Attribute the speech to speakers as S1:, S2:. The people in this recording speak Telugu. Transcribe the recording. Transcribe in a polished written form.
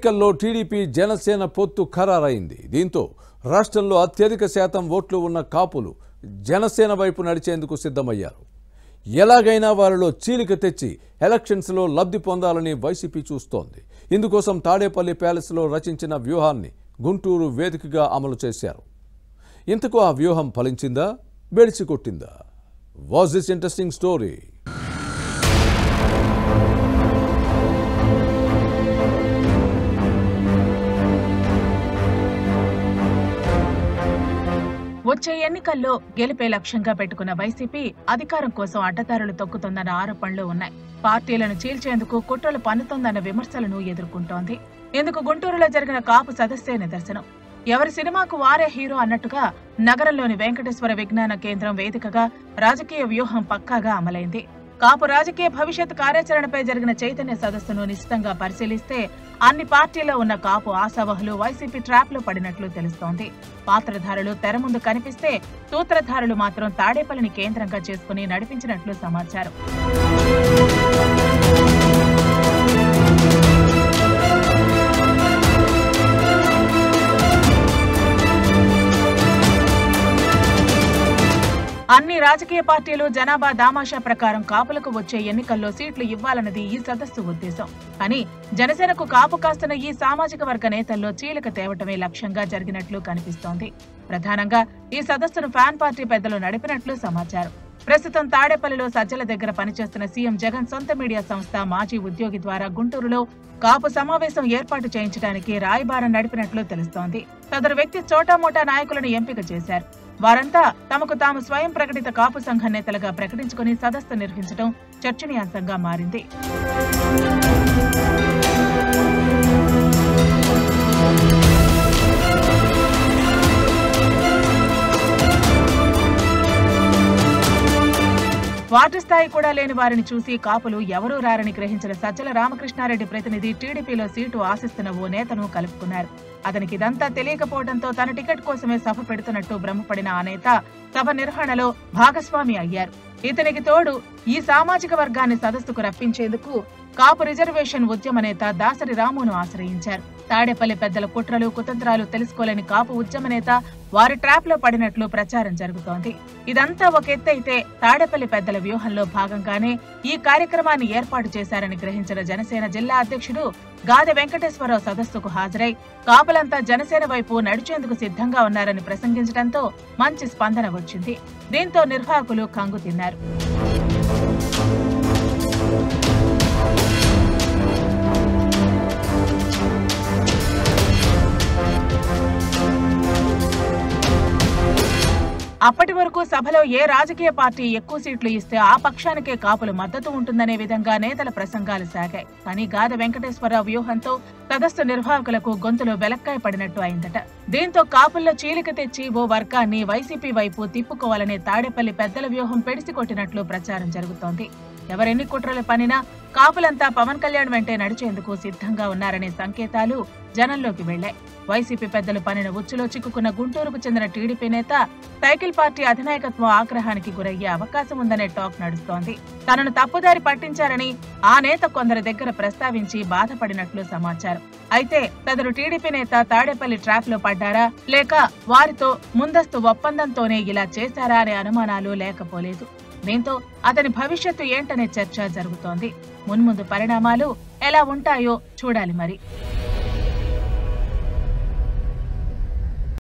S1: ఎన్నికల్లో టీడీపీ జనసేన పొత్తు ఖరారైంది. దీంతో రాష్ట్రంలో అత్యధిక శాతం ఓట్లు ఉన్న కాపులు జనసేన వైపు నడిచేందుకు సిద్ధమయ్యారు. ఎలాగైనా వారిలో చీలిక తెచ్చి ఎలక్షన్స్లో లబ్ధి పొందాలని వైసీపీ చూస్తోంది. ఇందుకోసం తాడేపల్లి ప్యాలెస్లో రచించిన వ్యూహాన్ని గుంటూరు వేదికగా అమలు చేశారు. ఇంతకు ఆ వ్యూహం ఫలించిందా, బెడిసి కొట్టిందా? Was this interesting story?
S2: వచ్చే ఎన్నికల్లో గెలిపే లక్ష్యంగా పెట్టుకున్న వైసీపీ అధికారం కోసం అడ్డదారులు తొక్కుతోందన్న ఆరోపణలు ఉన్నాయి. పార్టీలను చీల్చేందుకు కుట్రలు పన్నుతోందన్న విమర్శలను ఎదుర్కొంటోంది. ఇందుకు గుంటూరులో జరిగిన కాపు సదస్సే నిదర్శనం. ఎవరి సినిమాకు వారే హీరో అన్నట్టుగా నగరంలోని వెంకటేశ్వర విజ్ఞాన కేంద్రం వేదికగా రాజకీయ వ్యూహం పక్కాగా అమలైంది. కాపు రాజకీయ భవిష్యత్ కార్యాచరణపై జరిగిన చైతన్య సదస్సును నిశితంగా పరిశీలిస్తే అన్ని పార్టీల్లో ఉన్న కాపు ఆశావహులు వైసీపీ ట్రాప్ లో పడినట్లు తెలుస్తోంది. పాత్రధారులు తెర ముందు కనిపిస్తే సూత్రధారులు మాత్రం తాడేపల్లిని కేంద్రంగా చేసుకుని నడిపించినట్లు సమాచారం. అన్ని రాజకీయ పార్టీలు జనాభా దామాషా ప్రకారం కాపులకు వచ్చే ఎన్నికల్లో సీట్లు ఇవ్వాలన్నది ఈ సదస్సు ఉద్దేశం. కానీ జనసేనకు కాపు కాస్తున్న ఈ సామాజిక వర్గ నేతల్లో చీలిక తేవటమే లక్ష్యంగా జరిగినట్లు కనిపిస్తోంది. ప్రధానంగా ఈ సదస్సును ఫ్యాన్ పార్టీ పెద్దలు నడిపినట్లు సమాచారం. ప్రస్తుతం తాడేపల్లిలో సజ్జల దగ్గర పనిచేస్తున్న సీఎం జగన్ సొంత మీడియా సంస్థ మాజీ ఉద్యోగి ద్వారా గుంటూరులో కాపు సమావేశం ఏర్పాటు చేయించడానికి రాయబారం నడిపినట్లు తెలుస్తోంది. సదరు వ్యక్తి చోటామోటా నాయకులను ఎంపిక చేశారు. వారంతా తమకు తాము స్వయం ప్రకటిత కాపు సంఘ నేతలుగా ప్రకటించుకుని సదస్సు నిర్వహించడం చర్చనీయాంశంగా మారింది. వార్డు స్థాయి కూడా లేని వారిని చూసి కాపులు ఎవరూ రారని గ్రహించిన సజ్జల రామకృష్ణారెడ్డి ప్రతినిధి టీడీపీలో సీటు ఆశిస్తున్న ఓ నేతను కలుపుకున్నారు. అతనికి ఇదంతా తెలియకపోవడంతో తన టికెట్ కోసమే సభ పెడుతున్నట్టు భ్రమపడిన ఆ నేత సభ నిర్వహణలో భాగస్వామి అయ్యారు. ఇతనికి తోడు ఈ సామాజిక వర్గాన్ని సదస్సుకు రప్పించేందుకు కాపు రిజర్వేషన్ ఉద్యమ నేత దాసరి రామును ఆశ్రయించారు. తాడేపల్లి పెద్దల కుట్రలు కుతంత్రాలు తెలుసుకోలేని కాపు ఉద్యమ నేత వారి ట్రాప్ లో పడినట్లు ప్రచారం జరుగుతోంది. ఇదంతా ఒక ఎత్తైతే తాడేపల్లి పెద్దల వ్యూహంలో భాగంగానే ఈ కార్యక్రమాన్ని ఏర్పాటు చేశారని గ్రహించిన జనసేన జిల్లా అధ్యక్షుడు గాదె వెంకటేశ్వరరావు సదస్సుకు హాజరై కాపులంతా జనసేన వైపు నడిచేందుకు సిద్ధంగా ఉన్నారని ప్రసంగించడంతో మంచి స్పందన వచ్చింది. దీంతో నిర్వాహకులు కంగు తిన్నారు. అప్పటి వరకు సభలో ఏ రాజకీయ పార్టీ ఎక్కువ సీట్లు ఇస్తే ఆ పక్షానికే కాపులు మద్దతు ఉంటుందనే విధంగా నేతల ప్రసంగాలు సాగాయి. కానీ గాదె వెంకటేశ్వరరావు వ్యూహంతో సదస్సు నిర్వాహకులకు గొంతులో వెలక్కాయ పడినట్టు అయిందట. దీంతో కాపుల్లో చీలిక తెచ్చి ఓ వర్గాన్ని వైసీపీ వైపు తిప్పుకోవాలనే తాడేపల్లి పెద్దల వ్యూహం పెడిసికొట్టినట్లు ప్రచారం జరుగుతోంది. ఎవరెన్ని కుట్రలు పనినా కాపులంతా పవన్ కళ్యాణ్ వెంటే నడిచేందుకు సిద్ధంగా ఉన్నారనే సంకేతాలు జనంలోకి వెళ్లాయి. వైసీపీ పెద్దలు పనిన ఉచ్చులో చిక్కుకున్న గుంటూరుకు చెందిన టీడీపీ నేత సైకిల్ పార్టీ అధినాయకత్వం ఆగ్రహానికి గురయ్యే అవకాశం ఉందనే టాక్ నడుస్తోంది. తనను తప్పుదారి పట్టించారని ఆ నేత కొందరి దగ్గర ప్రస్తావించి బాధపడినట్లు సమాచారం. అయితే సదరు టీడీపీ నేత తాడేపల్లి ట్రాప్ లో పడ్డారా లేక వారితో ముందస్తు ఒప్పందంతోనే ఇలా చేశారా అనే అనుమానాలు లేకపోలేదు. దీంతో అతని భవిష్యత్తు ఏంటనే చర్చ జరుగుతోంది. మున్ముందు పరిణామాలు ఎలా ఉంటాయో చూడాలి మరి.